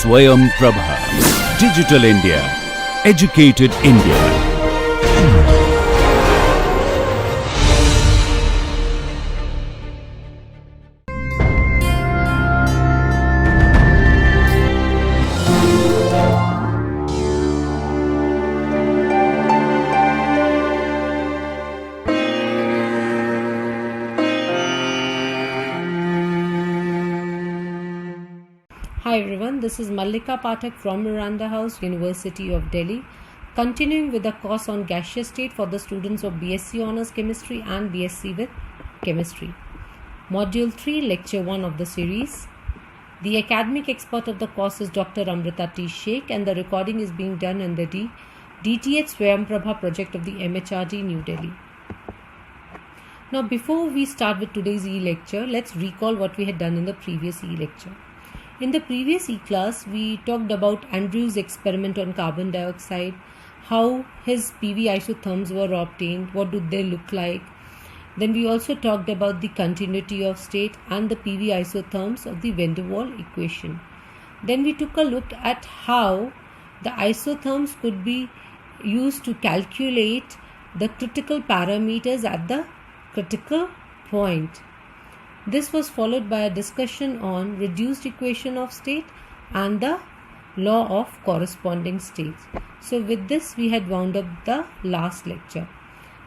Swayam Prabha. Digital India. Educated India. Hi everyone, this is Mallika Pathak from Miranda House, University of Delhi, continuing with the course on gaseous state for the students of BSc Honours Chemistry and BSc with Chemistry. Module 3, Lecture 1 of the series. The academic expert of the course is Dr. Amrita T. Sheikh, and the recording is being done in the DTH Swayam Prabha project of the MHRD, New Delhi. Now before we start with today's e-lecture, let's recall what we had done in the previous e-lecture. In the previous e-class, we talked about Andrew's experiment on carbon dioxide, how his PV isotherms were obtained, what do they look like. Then we also talked about the continuity of state and the PV isotherms of the van der Waals equation. Then we took a look at how the isotherms could be used to calculate the critical parameters at the critical point. This was followed by a discussion on reduced equation of state and the law of corresponding states. So with this we had wound up the last lecture.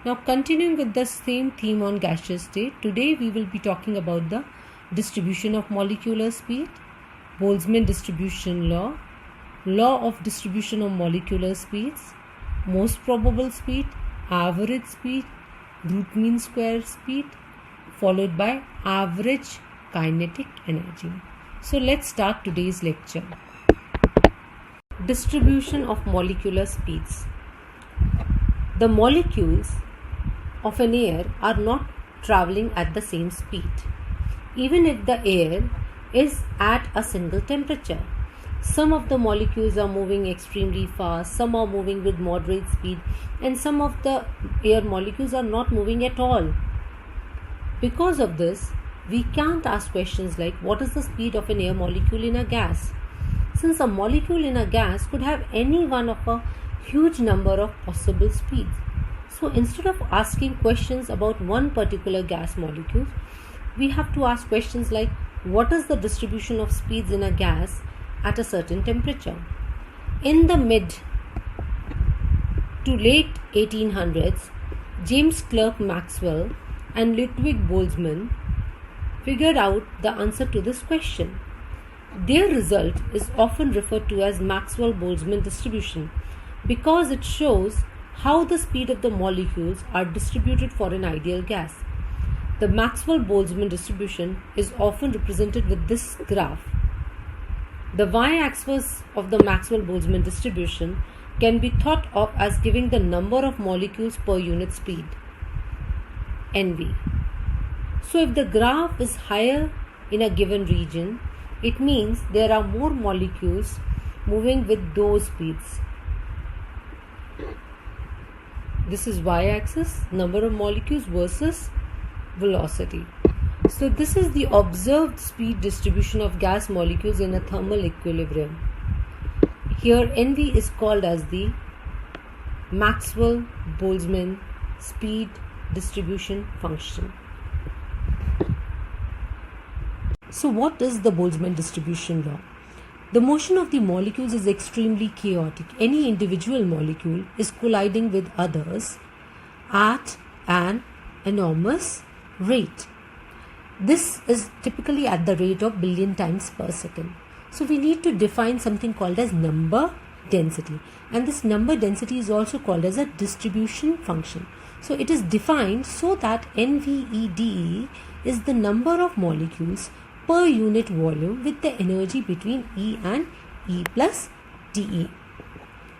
Now continuing with the same theme on gaseous state, today we will be talking about the distribution of molecular speed, Boltzmann distribution law, law of distribution of molecular speeds, most probable speed, average speed, root mean square speed, followed by average kinetic energy. So let's start today's lecture. Distribution of molecular speeds. The molecules of an air are not traveling at the same speed, even if the air is at a single temperature. Some of the molecules are moving extremely fast, some are moving with moderate speed, and some of the air molecules are not moving at all. Because of this, we can't ask questions like what is the speed of an air molecule in a gas, since a molecule in a gas could have any one of a huge number of possible speeds. So instead of asking questions about one particular gas molecule, we have to ask questions like what is the distribution of speeds in a gas at a certain temperature. In the mid to late 1800s, James Clerk Maxwell and Ludwig Boltzmann figured out the answer to this question. Their result is often referred to as Maxwell-Boltzmann distribution because it shows how the speed of the molecules are distributed for an ideal gas. The Maxwell-Boltzmann distribution is often represented with this graph. The y-axis of the Maxwell-Boltzmann distribution can be thought of as giving the number of molecules per unit speed, NV. So if the graph is higher in a given region, it means there are more molecules moving with those speeds. This is y-axis, number of molecules versus velocity. So this is the observed speed distribution of gas molecules in a thermal equilibrium. Here NV is called as the Maxwell-Boltzmann speed distribution function. So what is the Boltzmann distribution law? The motion of the molecules is extremely chaotic. Any individual molecule is colliding with others at an enormous rate. This is typically at the rate of billion times per second. So we need to define something called as number density, and this number density is also called as a distribution function. So it is defined so that NVEDE is the number of molecules per unit volume with the energy between E and E plus dE.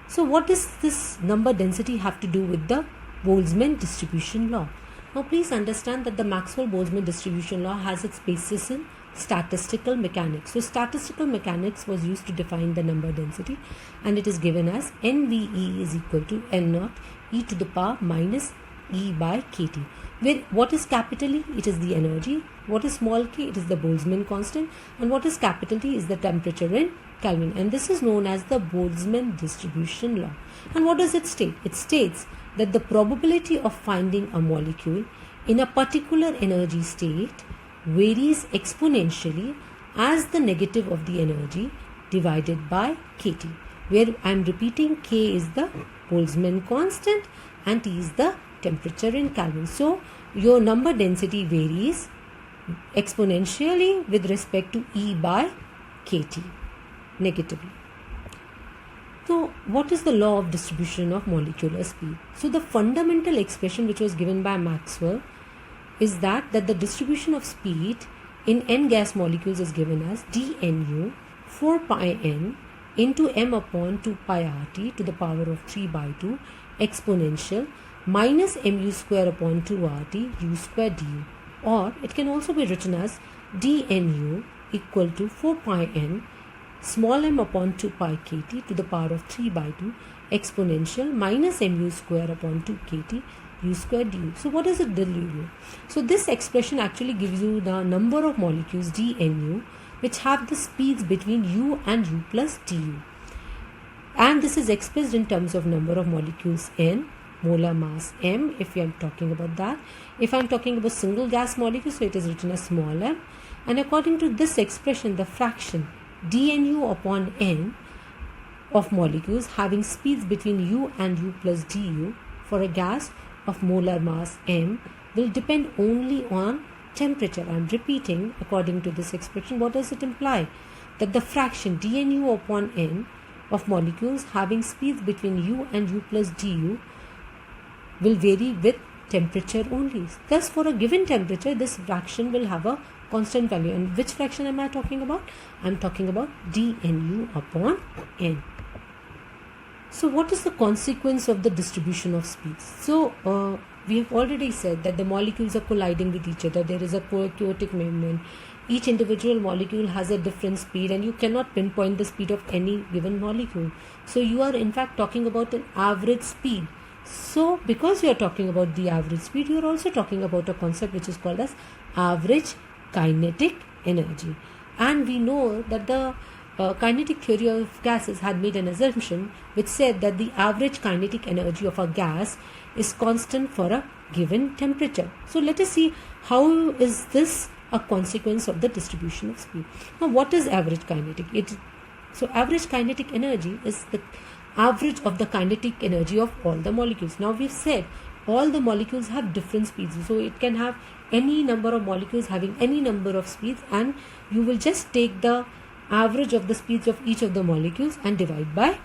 So what does this number density have to do with the Boltzmann distribution law? Now please understand that the Maxwell-Boltzmann distribution law has its basis in statistical mechanics. So statistical mechanics was used to define the number density, and it is given as NVE is equal to N naught e to the power minus E by kT. Where what is capital E? It is the energy. What is small k? It is the Boltzmann constant. And what is capital T is the temperature in Kelvin. And this is known as the Boltzmann distribution law. And what does it state? It states that the probability of finding a molecule in a particular energy state varies exponentially as the negative of the energy divided by kT, where I am repeating k is the Boltzmann constant and T is the temperature in Kelvin. So your number density varies exponentially with respect to E by kT negatively. So what is the law of distribution of molecular speed? So the fundamental expression which was given by Maxwell is that the distribution of speed in n gas molecules is given as dnu 4 pi n into m upon 2 pi rt to the power of 3 by 2 exponential minus mu square upon 2 rt u square du, or it can also be written as dnu equal to 4 pi n small m upon 2 pi kt to the power of 3 by 2 exponential minus mu square upon 2 kt u square du. So what does it do? So this expression actually gives you the number of molecules dnu which have the speeds between u and u plus du, and this is expressed in terms of number of molecules n, molar mass m if we are talking about that. If I am talking about single gas molecule, so it is written as small m, and according to this expression the fraction dnu upon n of molecules having speeds between u and u plus du for a gas of molar mass m will depend only on temperature. I am repeating, according to this expression, what does it imply? That the fraction dnu upon n of molecules having speeds between u and u plus du will vary with temperature only. Thus, for a given temperature, this fraction will have a constant value. And which fraction am I talking about? I am talking about dnu upon n. So what is the consequence of the distribution of speeds? So we have already said that the molecules are colliding with each other. There is a chaotic movement. Each individual molecule has a different speed and you cannot pinpoint the speed of any given molecule. So you are in fact talking about an average speed. So because you are talking about the average speed, you are also talking about a concept which is called as average kinetic energy. And we know that the kinetic theory of gases had made an assumption which said that the average kinetic energy of a gas is constant for a given temperature. So let us see how is this a consequence of the distribution of speed. Now what is average kinetic? So average kinetic energy is the average of the kinetic energy of all the molecules. Now we've said all the molecules have different speeds, so it can have any number of molecules having any number of speeds, and you will just take the average of the speeds of each of the molecules and divide by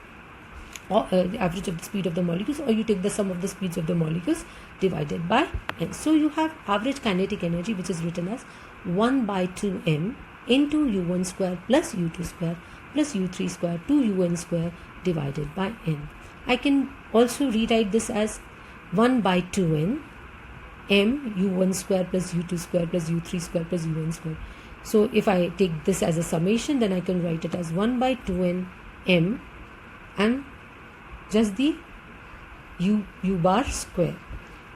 the average of the speed of the molecules, or you take the sum of the speeds of the molecules divided by n. So you have average kinetic energy which is written as 1 by 2m into u1 square plus u2 square plus u3 square 2un square divided by n. I can also rewrite this as 1 by 2n m u1 square plus u2 square plus u3 square plus un square. So if I take this as a summation, then I can write it as 1 by 2n m and just the u bar square.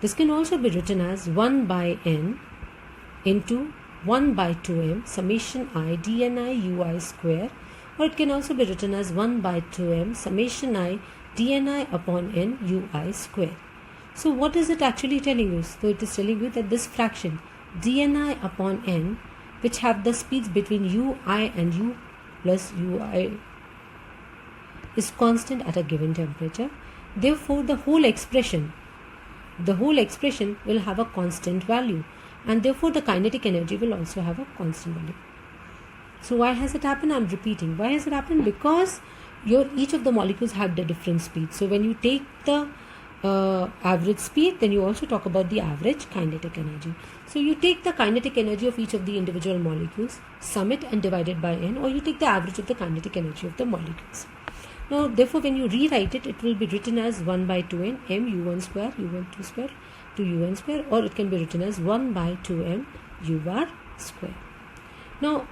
This can also be written as 1 by n into 1 by 2m summation I dni ui square, or it can also be written as 1 by 2m summation I dni upon n ui square. So what is it actually telling you? So it is telling you that this fraction dni upon n, which have the speeds between ui and u plus ui, is constant at a given temperature. Therefore the whole expression will have a constant value, and therefore the kinetic energy will also have a constant value. So why has it happened? I am repeating. Why has it happened? Because each of the molecules have the different speeds. So when you take the average speed, then you also talk about the average kinetic energy. So you take the kinetic energy of each of the individual molecules, sum it and divide it by n, or you take the average of the kinetic energy of the molecules. Now therefore when you rewrite it, it will be written as 1 by 2n m u1 square u1 square to un square, or it can be written as 1 by 2m u bar square. Now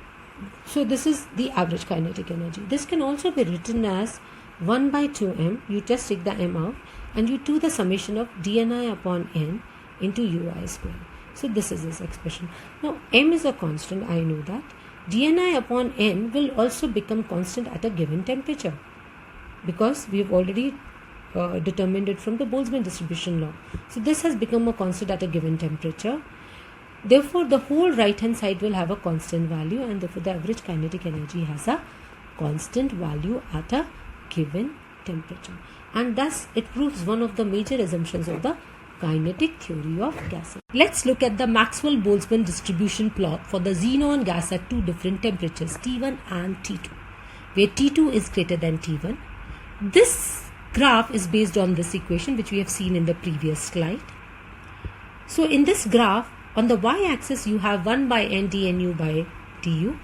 so this is the average kinetic energy. This can also be written as 1 by 2m, you just take the m out, and you do the summation of dni upon n into ui square. So this is this expression. Now m is a constant, I know that. dni upon n will also become constant at a given temperature because we have already determined it from the Boltzmann distribution law. So this has become a constant at a given temperature. Therefore, the whole right hand side will have a constant value, and therefore the average kinetic energy has a constant value at a given temperature. And thus it proves one of the major assumptions of the kinetic theory of gases. Let's look at the Maxwell-Boltzmann distribution plot for the xenon gas at two different temperatures, T1 and T2, where T2 is greater than T1. This graph is based on this equation which we have seen in the previous slide. So in this graph, on the y-axis you have 1 by n dnu by du,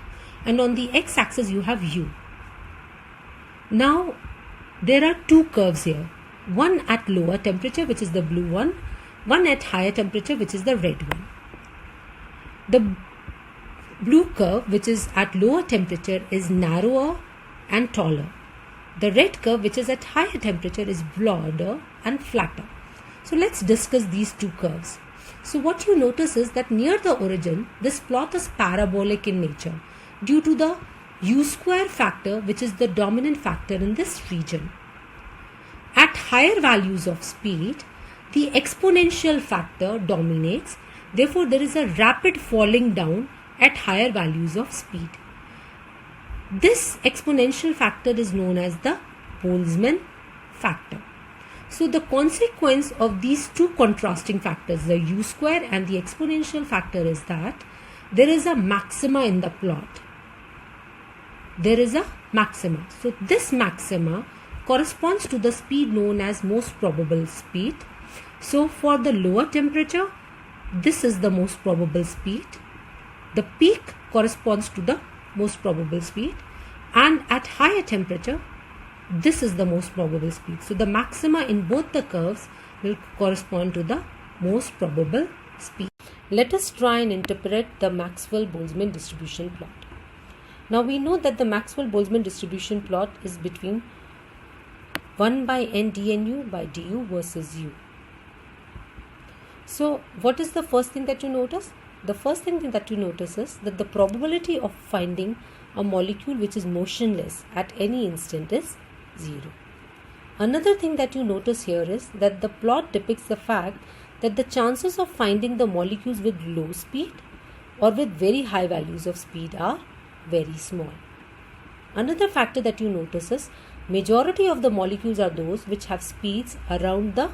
and on the x-axis you have u. Now there are two curves here, one at lower temperature, which is the blue one at higher temperature, which is the red one. The blue curve, which is at lower temperature, is narrower and taller. The red curve, which is at higher temperature, is broader and flatter. So let's discuss these two curves. So what you notice is that near the origin, this plot is parabolic in nature due to the u square factor, which is the dominant factor in this region. At higher values of speed, the exponential factor dominates. Therefore, there is a rapid falling down at higher values of speed. This exponential factor is known as the Boltzmann factor. So the consequence of these two contrasting factors, the u square and the exponential factor, is that there is a maxima in the plot. There is a maxima. So this maxima corresponds to the speed known as most probable speed. So for the lower temperature, this is the most probable speed. The peak corresponds to the most probable speed, and at higher temperature, this is the most probable speed. So the maxima in both the curves will correspond to the most probable speed. Let us try and interpret the Maxwell-Boltzmann distribution plot. Now we know that the Maxwell-Boltzmann distribution plot is between 1 by n dnu by du versus u. So what is the first thing that you notice? The first thing that you notice is that the probability of finding a molecule which is motionless at any instant is 0. Another thing that you notice here is that the plot depicts the fact that the chances of finding the molecules with low speed or with very high values of speed are very small. Another factor that you notice is majority of the molecules are those which have speeds around the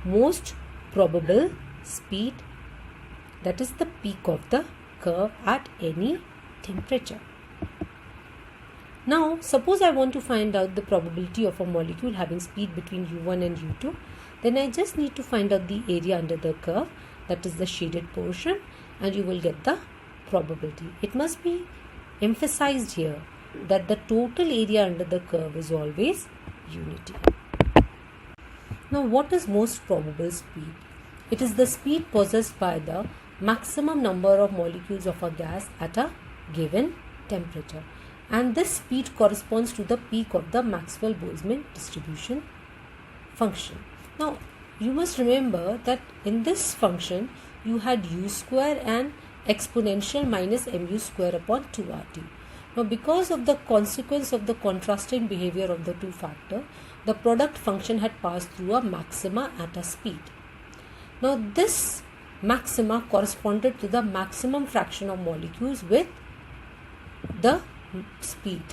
most probable speed, that is the peak of the curve at any temperature. Now suppose I want to find out the probability of a molecule having speed between u1 and u2, then I just need to find out the area under the curve, that is the shaded portion, and you will get the probability. It must be emphasized here that the total area under the curve is always unity. Now what is most probable speed? It is the speed possessed by the maximum number of molecules of a gas at a given temperature, and this speed corresponds to the peak of the Maxwell-Boltzmann distribution function. Now you must remember that in this function you had u square and exponential minus mu square upon 2rt. Now because of the consequence of the contrasting behavior of the two factors, the product function had passed through a maxima at a speed. Now this maxima corresponded to the maximum fraction of molecules with the speed.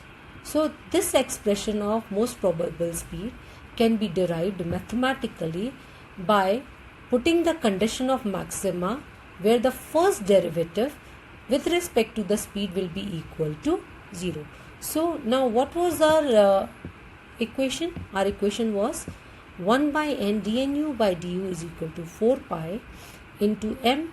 So this expression of most probable speed can be derived mathematically by putting the condition of maxima where the first derivative with respect to the speed will be equal to 0. So now what was our equation? Our equation was 1 by n dnu by du is equal to 4 pi into m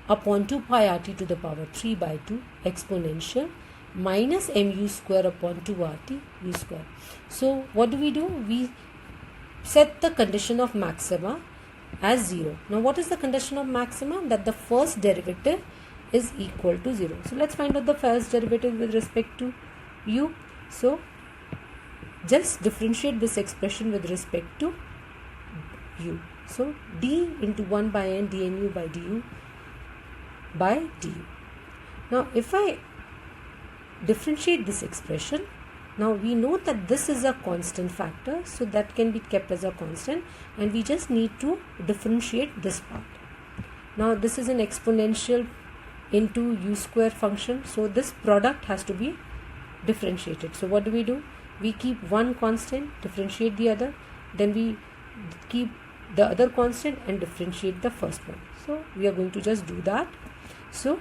upon 2 pi rt to the power 3 by 2 exponential minus mu square upon 2 rt u square. So what do? We set the condition of maxima as 0. Now what is the condition of maxima? That the first derivative is equal to 0. So let's find out the first derivative with respect to u. So just differentiate this expression with respect to u. So d into 1 by n dnu by du by du. Now if I differentiate this expression, now we know that this is a constant factor, so that can be kept as a constant, and we just need to differentiate this part. Now this is an exponential into u square function, so this product has to be differentiated. So what do? We keep one constant, differentiate the other, then we keep the other constant and differentiate the first one. So we are going to just do that. So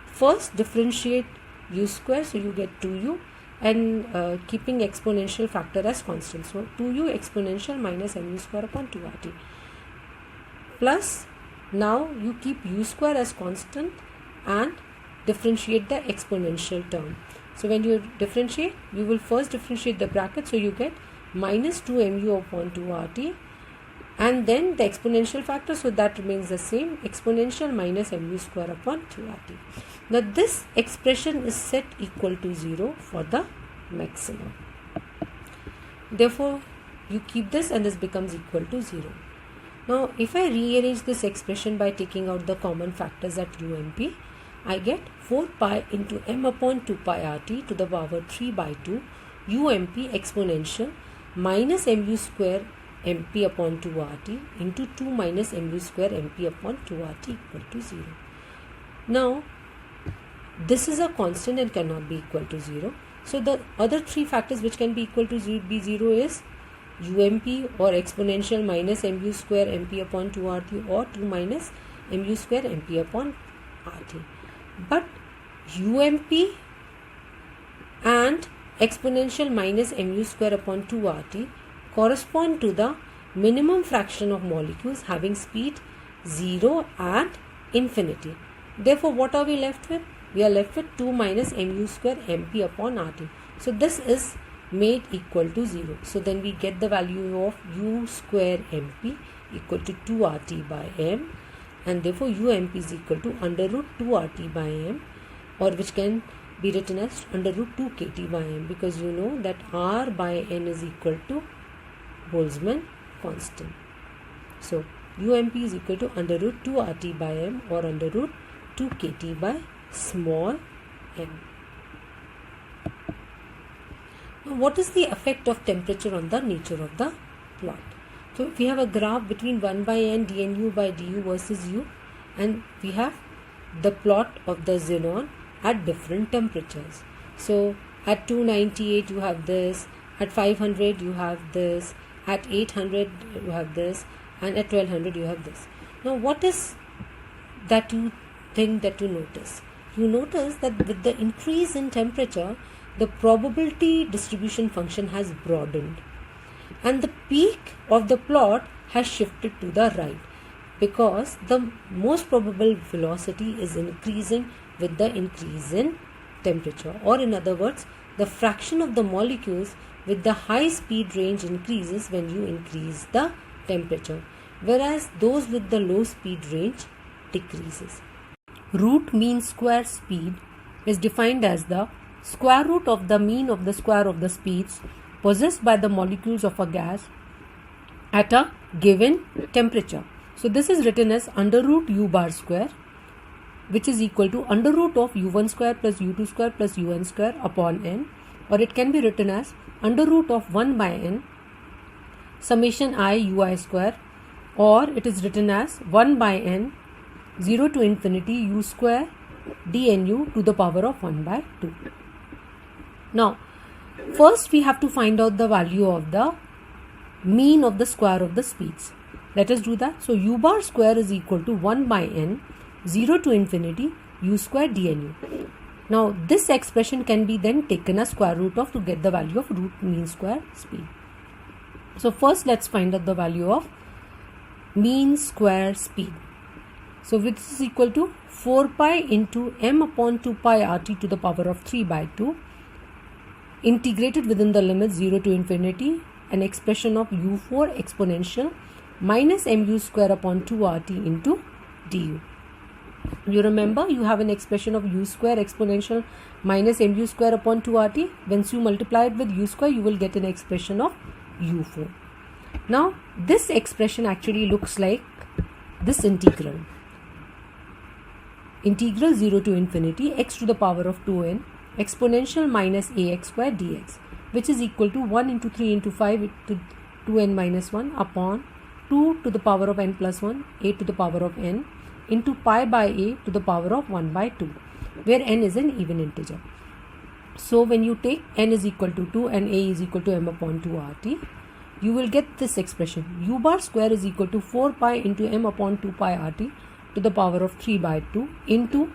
first differentiate u square, so you get 2u, and keeping exponential factor as constant, so 2u exponential minus mu square upon 2rt, plus now you keep u square as constant and differentiate the exponential term. So when you differentiate, you will first differentiate the bracket, so you get minus 2mu upon 2rt, and then the exponential factor, so that remains the same, exponential minus mu square upon 2rt. Now this expression is set equal to 0 for the maximum. Therefore you keep this and this becomes equal to 0. Now if I rearrange this expression by taking out the common factors at UMP, I get 4 pi into m upon 2 pi rt to the power 3 by 2 UMP exponential minus mu square mp upon 2 rt into 2 minus mu square mp upon 2 rt equal to 0. Now this is a constant and cannot be equal to 0. So the other three factors which can be equal to 0 is UMP or exponential minus mu square mp upon 2 rt or 2 minus mu square mp upon rt. But UMP and exponential minus mu square upon 2 rt correspond to the minimum fraction of molecules having speed 0 and infinity. Therefore what are we left with? We are left with 2 minus mu square mp upon rt. So this is made equal to 0. So then we get the value of u square mp equal to 2 rt by m, and therefore UMP is equal to under root 2 rt by m, or which can be written as under root 2 kt by m, because you know that r by n is equal to Boltzmann constant. So UMP is equal to under root 2 rt by m or under root 2 kt by small m. Now what is the effect of temperature on the nature of the plot? So if we have a graph between 1 by n dnu by du versus u, and we have the plot of the xenon at different temperatures. So at 298 you have this, at 500 you have this, at 800 you have this, and at 1200 you have this. Now what is that you think that you notice? You notice that with the increase in temperature, the probability distribution function has broadened, and the peak of the plot has shifted to the right, because the most probable velocity is increasing with the increase in temperature, or in other words, the fraction of the molecules with the high speed range increases when you increase the temperature, whereas those with the low speed range decreases. Root mean square speed is defined as the square root of the mean of the square of the speeds possessed by the molecules of a gas at a given temperature. So this is written as under root u bar square, which is equal to under root of u1 square plus u2 square plus un square upon n, or it can be written as under root of 1 by n summation I ui square, or it is written as 1 by n 0 to infinity u square dnu to the power of 1 by 2. Now first we have to find out the value of the mean of the square of the speeds. Let us do that. So u bar square is equal to 1 by n 0 to infinity u square dnu. Now this expression can be then taken as square root of to get the value of root mean square speed. So first let's find out the value of mean square speed. So which is equal to 4 pi into m upon 2 pi rt to the power of 3 by 2 integrated within the limits 0 to infinity, an expression of u4 exponential minus mu square upon 2 rt into du. You remember you have an expression of u square exponential minus mu square upon 2 rt. Once you multiply it with u square, you will get an expression of u4. Now this expression actually looks like this integral. Integral 0 to infinity x to the power of 2n exponential minus ax square dx, which is equal to 1 into 3 into 5 to 2n minus 1 upon 2 to the power of n plus 1 a to the power of n into pi by a to the power of 1 by 2, where n is an even integer. So when you take n is equal to 2 and a is equal to m upon 2 rt, you will get this expression: u bar square is equal to 4 pi into m upon 2 pi rt to the power of 3 by 2 into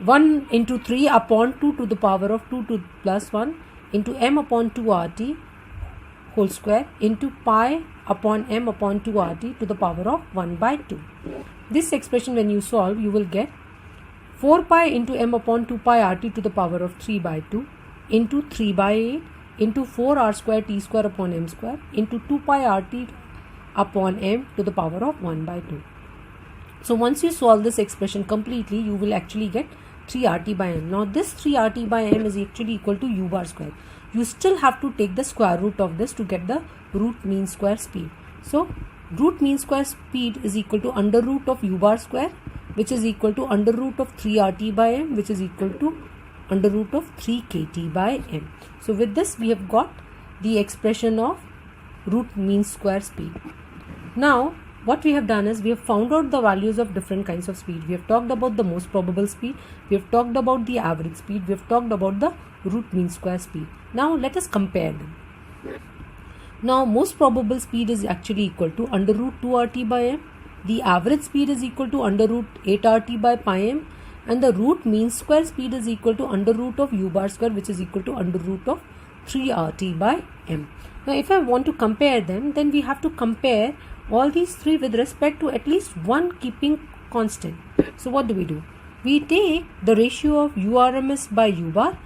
1 into 3 upon 2 to the power of 2 to plus 1 into m upon 2 rt whole square into pi upon m upon 2 rt to the power of 1 by 2. This expression, when you solve, you will get 4 pi into m upon 2 pi rt to the power of 3 by 2 into 3 by 8 into 4 r square t square upon m square into 2 pi rt upon m to the power of 1 by 2. So once you solve this expression completely, you will actually get 3 rt by m. Now this 3 rt by m is actually equal to u bar square. You still have to take the square root of this to get the root mean square speed. So root mean square speed is equal to under root of u bar square, which is equal to under root of 3 rt by m, which is equal to under root of 3 kt by m. So with this we have got the expression of root mean square speed. Now what we have done is we have found out the values of different kinds of speed. We have talked about the most probable speed, we have talked about the average speed, we have talked about the root mean square speed. Now let us compare them. Now most probable speed is actually equal to under root 2 rt by m, the average speed is equal to under root 8 rt by pi m, and the root mean square speed is equal to under root of u bar square, which is equal to under root of 3 rt by m. Now if I want to compare them, then we have to compare all these three with respect to at least one keeping constant. So what do? We take the ratio of URMS by U bar,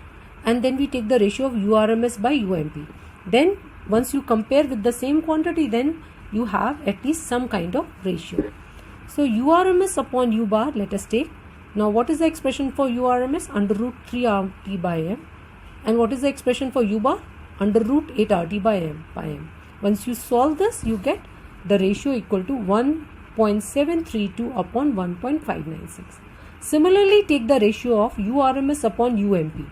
and then we take the ratio of URMS by UMP. Then once you compare with the same quantity, then you have at least some kind of ratio. So URMS upon U bar, let us take. Now what is the expression for URMS? Under root 3 rt by m. And what is the expression for U bar? Under root 8 rt by m. Once you solve this, you get the ratio equal to 1.732 upon 1.596. Similarly, take the ratio of URMS upon UMP.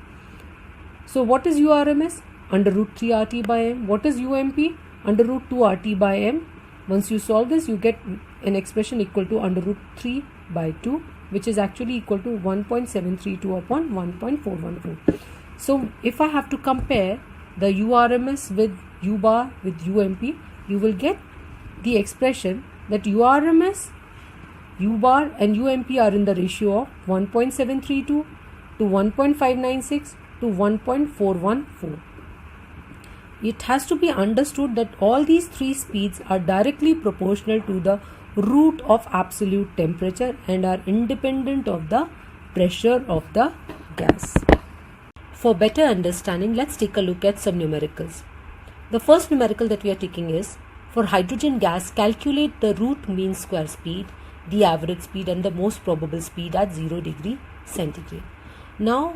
So what is URMS? Under root 3 rt by m. What is UMP? Under root 2 rt by m. Once you solve this, you get an expression equal to under root 3 by 2, which is actually equal to 1.732 upon 1.414. So if I have to compare the URMS with U bar with UMP, you will get the expression that URMS, U bar and UMP are in the ratio of 1.732 to 1.596 to 1.414. It has to be understood that all these three speeds are directly proportional to the root of absolute temperature and are independent of the pressure of the gas. For better understanding, let's take a look at some numericals. The first numerical that we are taking is, for hydrogen gas, calculate the root mean square speed, the average speed and the most probable speed at 0 degree centigrade. Now,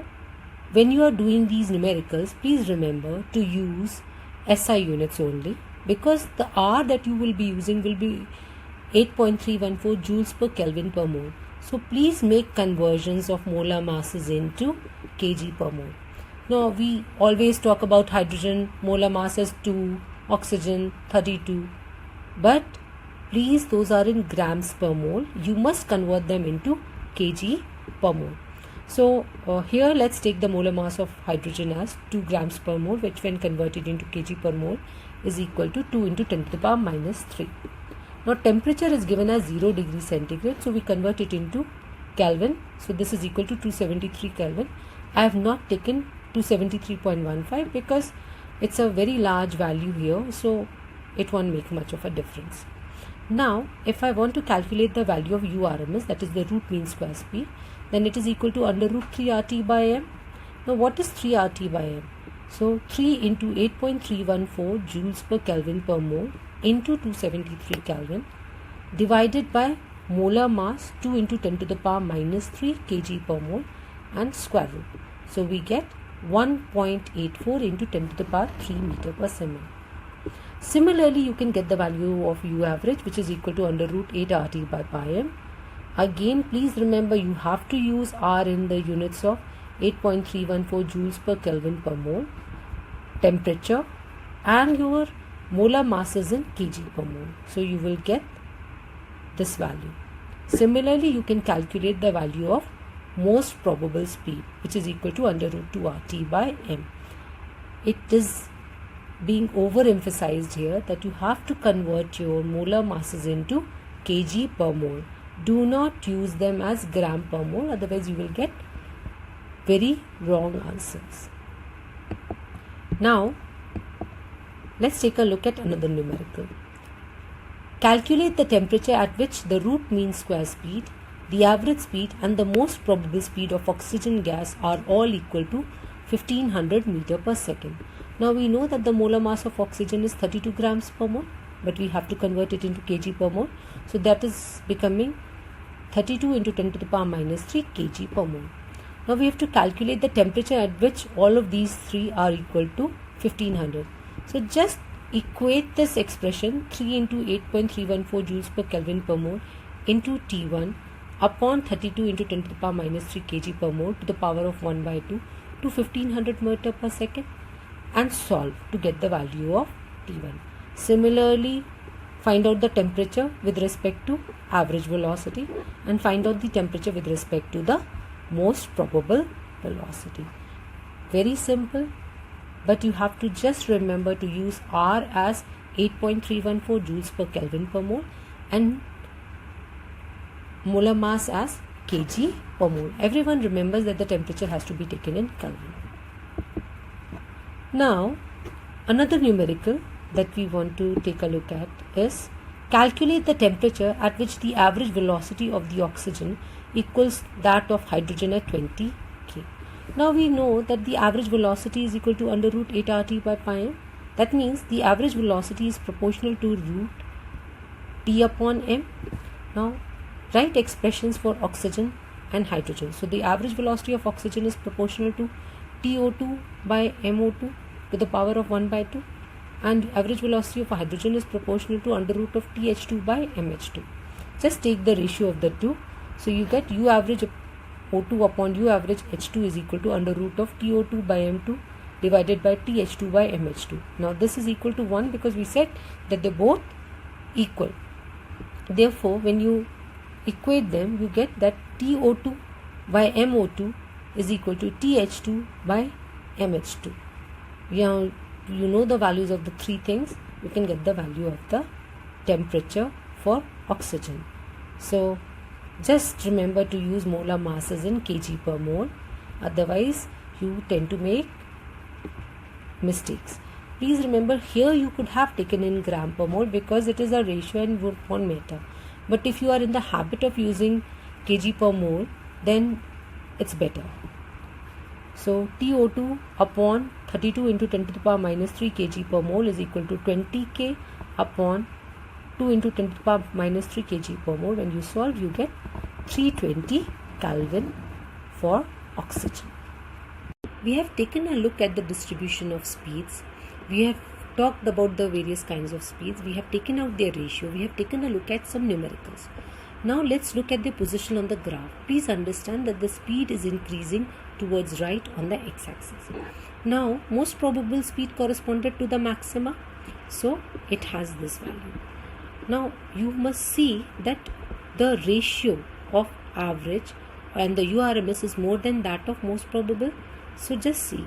when you are doing these numericals, please remember to use SI units only, because the R that you will be using will be 8.314 joules per Kelvin per mole. So please make conversions of molar masses into kg per mole. Now we always talk about hydrogen molar mass as 2, oxygen 32, but please, those are in grams per mole. You must convert them into kg per mole. So here let's take the molar mass of hydrogen as 2 grams per mole, which when converted into kg per mole is equal to 2 into 10 to the power minus 3. Now temperature is given as 0 degree centigrade, so we convert it into Kelvin. So this is equal to 273 Kelvin. I have not taken 273.15 because it's a very large value here, so it won't make much of a difference. Now if I want to calculate the value of URMS, that is the root mean square speed, then it is equal to under root 3 rt by m. Now what is 3 rt by m? So 3 into 8.314 joules per Kelvin per mole into 273 Kelvin divided by molar mass 2 into 10 to the power minus 3 kg per mole and square root. So we get 1.84 into 10 to the power 3 meter per second. Similarly, you can get the value of U average, which is equal to under root 8 RT by pi m. Again, please remember you have to use R in the units of 8.314 joules per Kelvin per mole, temperature, and your molar mass is in kg per mole. So you will get this value. Similarly, you can calculate the value of most probable speed, which is equal to under root 2 RT by m. It is being overemphasized here that you have to convert your molar masses into kg per mole. Do not use them as gram per mole, otherwise you will get very wrong answers. Now, let's take a look at another numerical. Calculate the temperature at which the root mean square speed, the average speed, and the most probable speed of oxygen gas are all equal to 1500 meter per second. Now we know that the molar mass of oxygen is 32 grams per mole, but we have to convert it into kg per mole. So that is becoming 32 into 10 to the power minus 3 kg per mole. Now we have to calculate the temperature at which all of these three are equal to 1500. So just equate this expression 3 into 8.314 joules per Kelvin per mole into T1 upon 32 into 10 to the power minus 3 kg per mole to the power of 1 by 2 to 1500 meter per second, and solve to get the value of T1. Similarly, find out the temperature with respect to average velocity and find out the temperature with respect to the most probable velocity. Very simple, but you have to just remember to use R as 8.314 joules per Kelvin per mole and molar mass as kg per mole. Everyone remembers that the temperature has to be taken in Kelvin. Now, another numerical that we want to take a look at is calculate the temperature at which the average velocity of the oxygen equals that of hydrogen at 20 K. Now we know that the average velocity is equal to under root 8 RT by pi m. That means the average velocity is proportional to root T upon m. Now write expressions for oxygen and hydrogen. So the average velocity of oxygen is proportional to TO2 by MO2 to the power of 1 by 2, and average velocity of hydrogen is proportional to under root of TH2 by MH2. Just take the ratio of the two. So you get U average O2 upon U average H2 is equal to under root of TO2 by M2 divided by TH2 by MH2. Now this is equal to 1 because we said that they both equal. Therefore, when you equate them, you get that TO2 by MO2 is equal to TH2 by MH2. You know the values of the three things. You can get the value of the temperature for oxygen. So just remember to use molar masses in kg per mole. Otherwise, you tend to make mistakes. Please remember, here you could have taken in gram per mole because it is a ratio in root 1 meter. But if you are in the habit of using kg per mole, then it's better. So TO2 upon 32 into 10 to the power minus 3 kg per mole is equal to 20 K upon 2 into 10 to the power minus 3 kg per mole. When you solve, you get 320 Kelvin for oxygen. We have taken a look at the distribution of speeds. We have talked about the various kinds of speeds. We have taken out their ratio. We have taken a look at some numericals. Now let's look at the position on the graph. Please understand that the speed is increasing towards right on the x-axis. Now most probable speed corresponded to the maxima, so it has this value. Now you must see that the ratio of average and the URMS is more than that of most probable. So just see,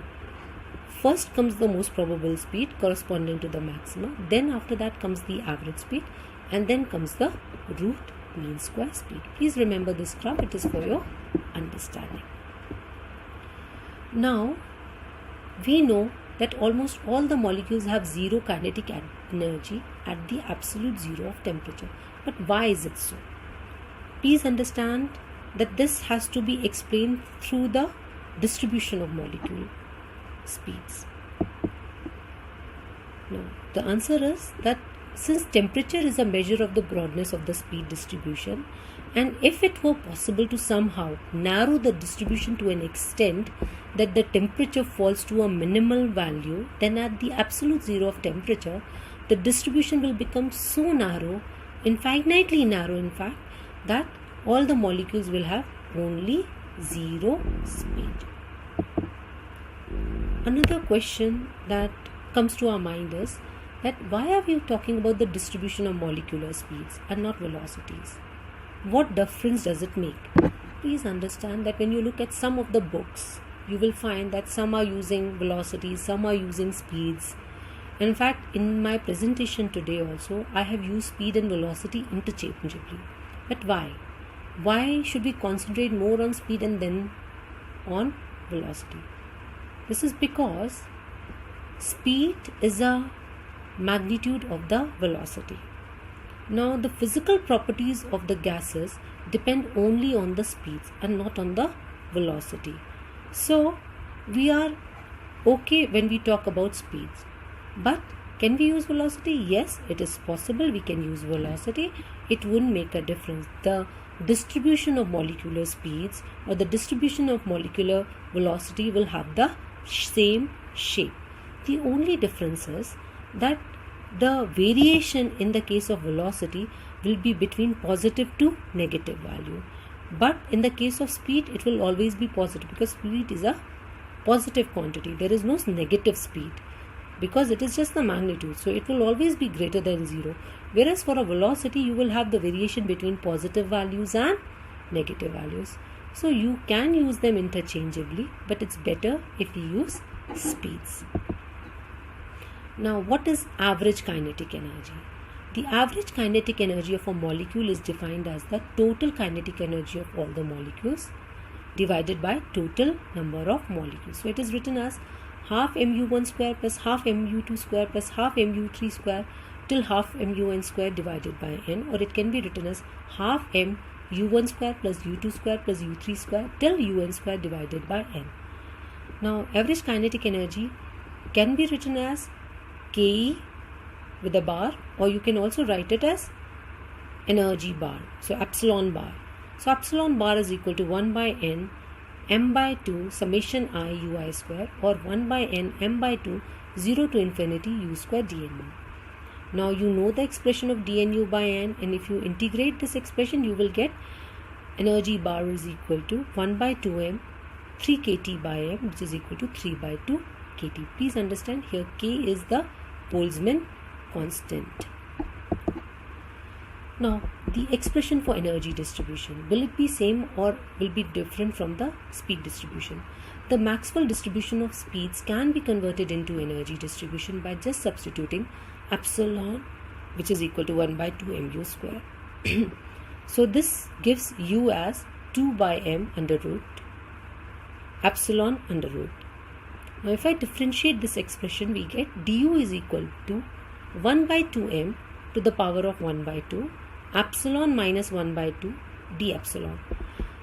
first comes the most probable speed corresponding to the maxima, then after that comes the average speed, and then comes the root mean square speed. Please remember this graph, it is for your understanding. Now we know that almost all the molecules have zero kinetic energy at the absolute zero of temperature. But why is it so? Please understand that this has to be explained through the distribution of molecule speeds. Now the answer is that since temperature is a measure of the broadness of the speed distribution, and if it were possible to somehow narrow the distribution to an extent that the temperature falls to a minimal value, then at the absolute zero of temperature, the distribution will become so narrow, infinitely narrow in fact, that all the molecules will have only zero speed. Another question that comes to our mind is that why are we talking about the distribution of molecular speeds and not velocities? What difference does it make? Please understand that when you look at some of the books, you will find that some are using velocities, some are using speeds. In fact, in my presentation today also, I have used speed and velocity interchangeably. But why? Why should we concentrate more on speed and then on velocity? This is because speed is a magnitude of the velocity. Now, the physical properties of the gases depend only on the speeds and not on the velocity. So, we are okay when we talk about speeds. But can we use velocity? Yes, it is possible we can use velocity. It wouldn't make a difference. The distribution of molecular speeds or the distribution of molecular velocity will have the same shape. The only difference is that the variation in the case of velocity will be between positive to negative value. But in the case of speed, it will always be positive because speed is a positive quantity. There is no negative speed because it is just the magnitude. So it will always be greater than 0. Whereas for a velocity, you will have the variation between positive values and negative values. So you can use them interchangeably, but it's better if you use speeds. Now, what is average kinetic energy? The average kinetic energy of a molecule is defined as the total kinetic energy of all the molecules divided by total number of molecules. So it is written as half mu1 square plus half mu2 square plus half mu3 square till half mun square divided by n, or it can be written as half mu1 square plus u2 square plus u3 square till un square divided by n. Now, average kinetic energy can be written as Ke with a bar, or you can also write it as energy bar, so epsilon bar. So epsilon bar is equal to 1 by n m by 2 summation I ui square, or 1 by n m by 2 0 to infinity u square dnu. Now you know the expression of dnu by n, and if you integrate this expression, you will get energy bar is equal to 1 by 2m 3 kt by m, which is equal to 3 by 2 kt. Please understand here k is the Boltzmann constant. Now, the expression for energy distribution, will it be same or will be different from the speed distribution? The Maxwell distribution of speeds can be converted into energy distribution by just substituting epsilon, which is equal to 1 by 2 mu square. So this gives u as 2 by m under root epsilon under root. Now if I differentiate this expression, we get du is equal to 1 by 2m to the power of 1 by 2 epsilon minus 1 by 2 d epsilon.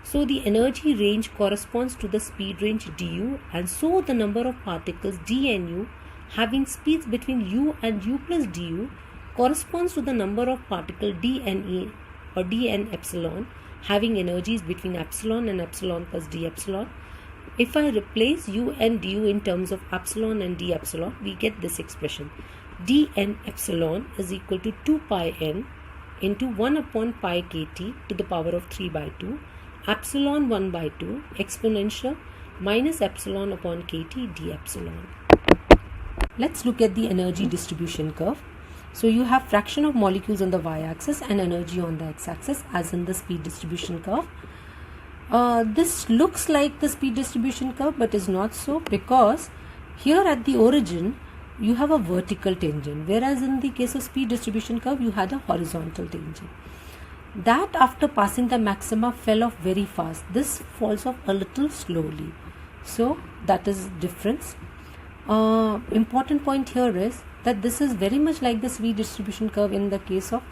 So the energy range corresponds to the speed range du, and so the number of particles dnu having speeds between u and u plus du corresponds to the number of particles dne or dn epsilon having energies between epsilon and epsilon plus d epsilon. If I replace u and du in terms of epsilon and d epsilon, we get this expression. dn epsilon is equal to 2 pi n into 1 upon pi kt to the power of 3 by 2 epsilon 1 by 2 exponential minus epsilon upon kt d epsilon. Let's look at the energy distribution curve. So you have fraction of molecules on the y-axis and energy on the x-axis as in the speed distribution curve. This looks like the speed distribution curve, but is not so, because here at the origin you have a vertical tangent, whereas in the case of speed distribution curve you had a horizontal tangent. That after passing the maxima fell off very fast. This falls off a little slowly. So that is difference. Important point here is that this is very much like the speed distribution curve in the case of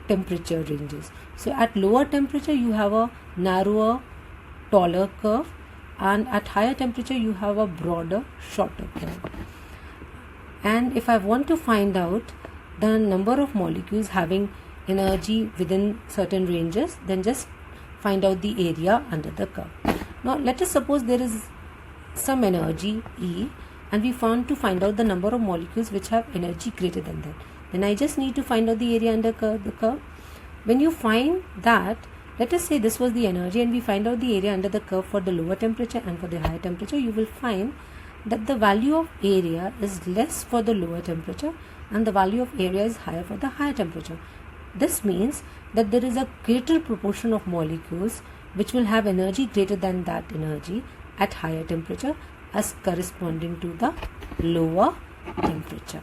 temperature ranges. So at lower temperature you have a narrower, taller curve, and at higher temperature you have a broader, shorter curve. And if I want to find out the number of molecules having energy within certain ranges, then just find out the area under the curve. Now let us suppose there is some energy E, and we want to find out the number of molecules which have energy greater than that. then I just need to find out the area under the curve. When you find that, let us say this was the energy, and we find out the area under the curve for the lower temperature and for the higher temperature, you will find that the value of area is less for the lower temperature and the value of area is higher for the higher temperature. This means that there is a greater proportion of molecules which will have energy greater than that energy at higher temperature as corresponding to the lower temperature.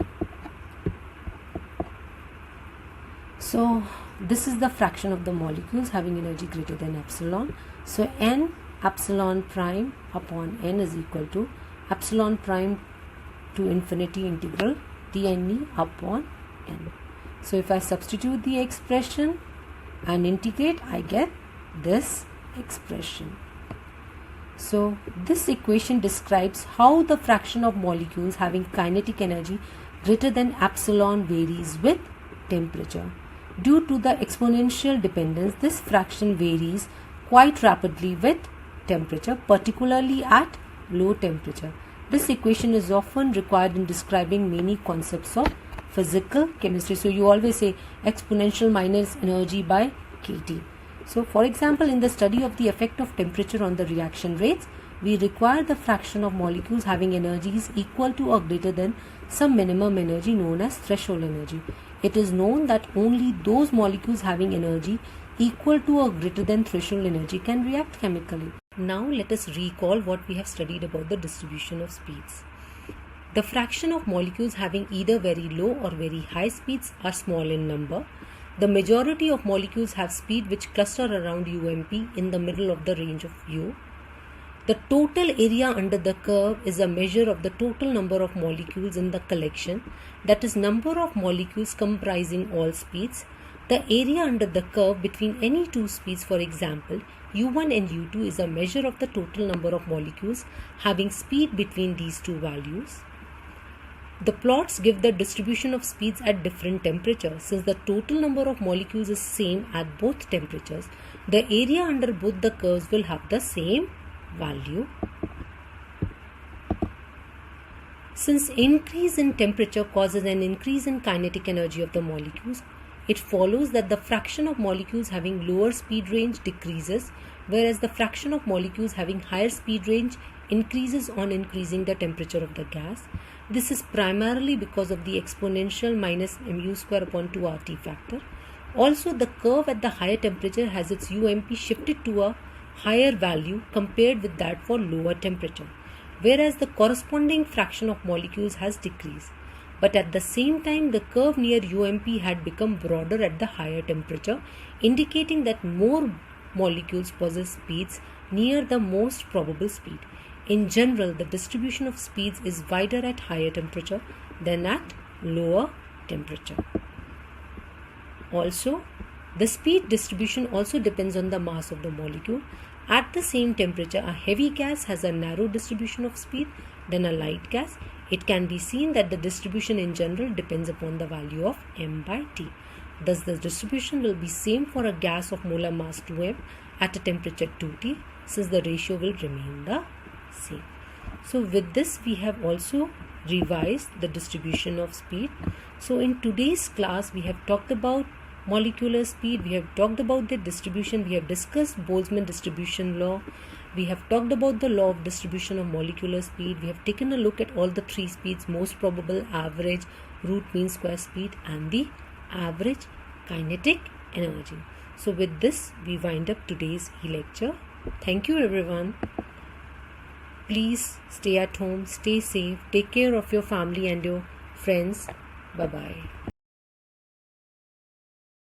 So this is the fraction of the molecules having energy greater than epsilon. So n epsilon prime upon n is equal to epsilon prime to infinity integral dne upon n. So if I substitute the expression and integrate, I get this expression. So this equation describes how the fraction of molecules having kinetic energy greater than epsilon varies with temperature. Due to the exponential dependence, this fraction varies quite rapidly with temperature, particularly at low temperature. This equation is often required in describing many concepts of physical chemistry. So you always say exponential minus energy by kT. So for example, in the study of the effect of temperature on the reaction rates, we require the fraction of molecules having energies equal to or greater than some minimum energy known as threshold energy. It is known that only those molecules having energy equal to or greater than threshold energy can react chemically. Now let us recall what we have studied about the distribution of speeds. The fraction of molecules having either very low or very high speeds are small in number. The majority of molecules have speed which cluster around UMP in the middle of the range of U. The total area under the curve is a measure of the total number of molecules in the collection, that is, number of molecules comprising all speeds. The area under the curve between any two speeds, for example, U1 and U2, is a measure of the total number of molecules having speed between these two values. The plots give the distribution of speeds at different temperatures. Since the total number of molecules is same at both temperatures, the area under both the curves will have the same value. Since increase in temperature causes an increase in kinetic energy of the molecules, it follows that the fraction of molecules having lower speed range decreases, whereas the fraction of molecules having higher speed range increases on increasing the temperature of the gas. This is primarily because of the exponential minus mu square upon 2 RT factor. Also, the curve at the higher temperature has its UMP shifted to a higher value compared with that for lower temperature, whereas the corresponding fraction of molecules has decreased. But at the same time, the curve near UMP had become broader at the higher temperature, indicating that more molecules possess speeds near the most probable speed. In general, the distribution of speeds is wider at higher temperature than at lower temperature. Also, the speed distribution also depends on the mass of the molecule. At the same temperature, a heavy gas has a narrow distribution of speed than a light gas. It can be seen that the distribution in general depends upon the value of m by T. Thus, the distribution will be same for a gas of molar mass 2m at a temperature 2T, since the ratio will remain the same. So with this, we have also revised the distribution of speed. So in today's class, we have talked about molecular speed, we have talked about the distribution, we have discussed Boltzmann distribution law, we have talked about the law of distribution of molecular speed, we have taken a look at all the three speeds: most probable, average, root mean square speed, and the average kinetic energy. So with this, we wind up today's e-lecture. Thank you everyone. Please stay at home, stay safe, take care of your family and your friends. Bye-bye.